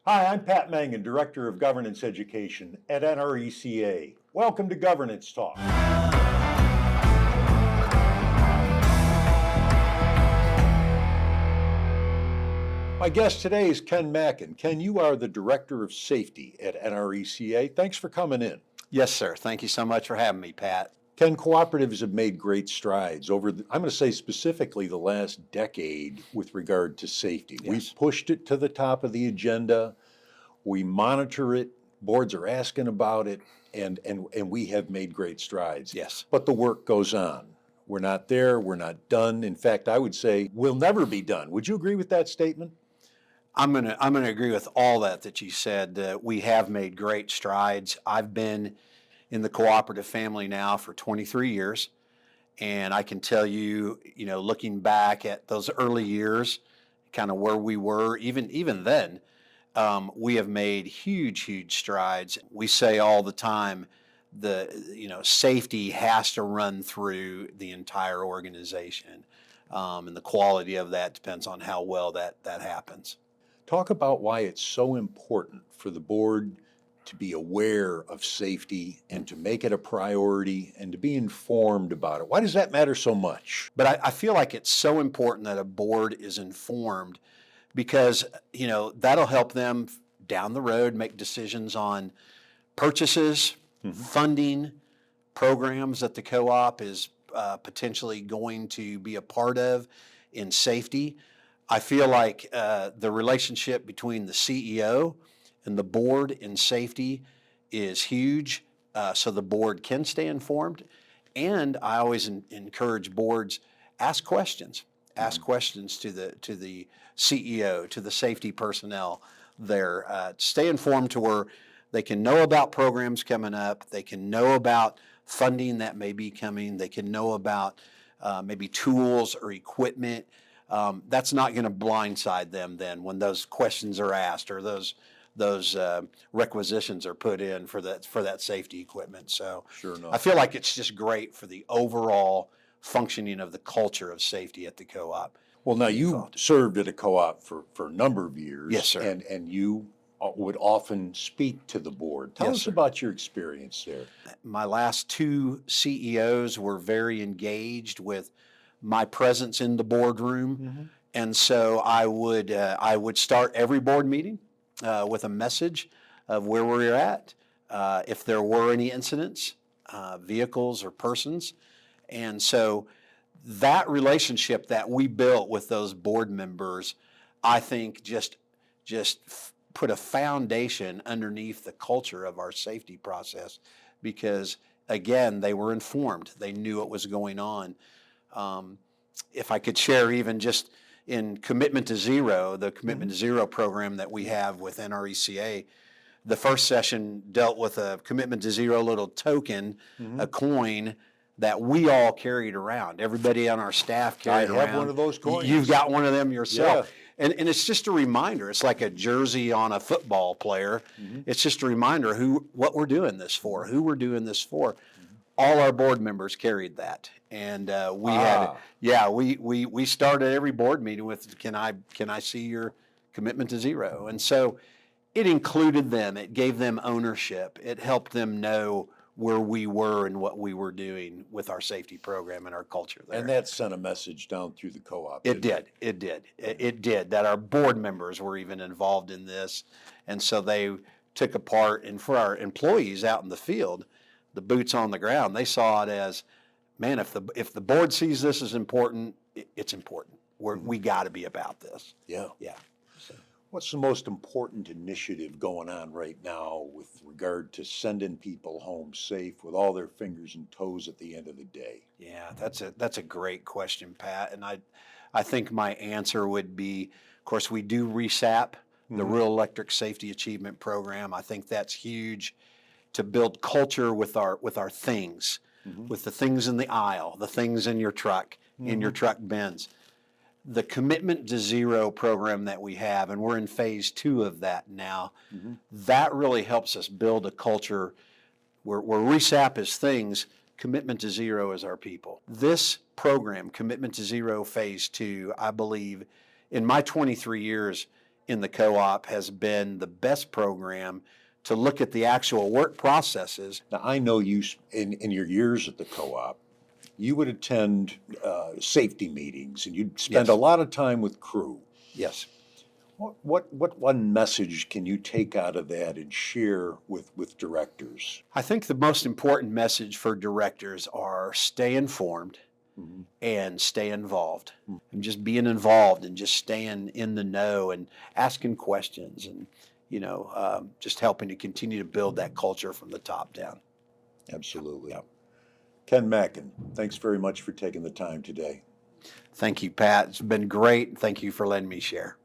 Hi, I'm Pat Mangan, Director of Governance Education at NRECA. Welcome to Governance Talk. My guest today is Ken Macken. Ken, you are the Director of Safety at NRECA. Thanks for coming in. Yes, sir. Thank you so much for having me, Pat. Ken, cooperatives have made great strides over, I'm going to say specifically the last decade with regard to safety. Yes. We've pushed it to the top of the agenda. We monitor it. Boards are asking about it, and we have made great strides. Yes. But the work goes on. We're not there. We're not done. In fact, I would say we'll never be done. Would you agree with that statement? I'm gonna agree with all that you said. We have made great strides. I've been in the cooperative family now for 23 years, and I can tell you, looking back at those early years, kind of where we were, even then, we have made huge strides. We say all the time, safety has to run through the entire organization, and the quality of that depends on how well that happens. Talk about why it's so important for the board to be aware of safety and to make it a priority and to be informed about it. Why does that matter so much? But I feel like it's so important that a board is informed because, that'll help them down the road make decisions on purchases, funding, programs that the co-op is potentially going to be a part of in safety. I feel like the relationship between the CEO and the board in safety is huge, so the board can stay informed. And I always encourage boards, ask questions. Ask questions to the CEO, to the safety personnel there. Stay informed to where they can know about programs coming up. They can know about funding that may be coming. They can know about maybe tools or equipment. That's not going to blindside them then when those questions are asked or those requisitions are put in for that safety equipment. So sure enough. I feel like it's just great for the overall functioning of the culture of safety at the co-op. Well, now you served at a co-op for a number of years. Yes, sir. And you would often speak to the board. Tell us about your experience there. My last two CEOs were very engaged with my presence in the boardroom. And so I would start every board meeting with a message of where we're at, if there were any incidents, vehicles or persons. And so that relationship that we built with those board members, I think just put a foundation underneath the culture of our safety process because, again, they were informed. They knew what was going on. If I could share even just in Commitment to Zero, the Commitment to Zero program that we have with NRECA, the first session dealt with a Commitment to Zero little token, a coin that we all carried around. Everybody on our staff carried around. I have one of those coins. You've got one of them yourself. Yeah. And it's just a reminder. It's like a jersey on a football player. It's just a reminder what we're doing this for, who we're doing this for. All our board members carried that, and we started every board meeting with, can I see your Commitment to Zero? And so it included them. It gave them ownership. It helped them know where we were and what we were doing with our safety program and our culture there. And that sent a message down through the co-op. It did, that our board members were even involved in this. And so they took a part, and for our employees out in the field, the boots on the ground, they saw it as, man, if the board sees this as important, it's important. We got to be about this. Yeah. So. What's the most important initiative going on right now with regard to sending people home safe with all their fingers and toes at the end of the day? Yeah, that's a great question, Pat. And I think my answer would be, of course, we do RESAP, the Rural Electric Safety Achievement Program. I think that's huge to build culture with our things, with the things in the aisle, the things in your truck, in your truck bins. The Commitment to Zero program that we have, and we're in phase 2 of that now, that really helps us build a culture where RESAP is things, Commitment to Zero is our people. This program, Commitment to Zero phase 2, I believe, in my 23 years, in the co-op has been the best program to look at the actual work processes. Now, I know you, in your years at the co-op, you would attend safety meetings and you'd spend Yes. a lot of time with crew. Yes. What one message can you take out of that and share with directors? I think the most important message for directors are stay informed Mhm. and stay involved. And just being involved and just staying in the know and asking questions and, just helping to continue to build that culture from the top down. Absolutely. Ken Macken, thanks very much for taking the time today. Thank you, Pat. It's been great. Thank you for letting me share.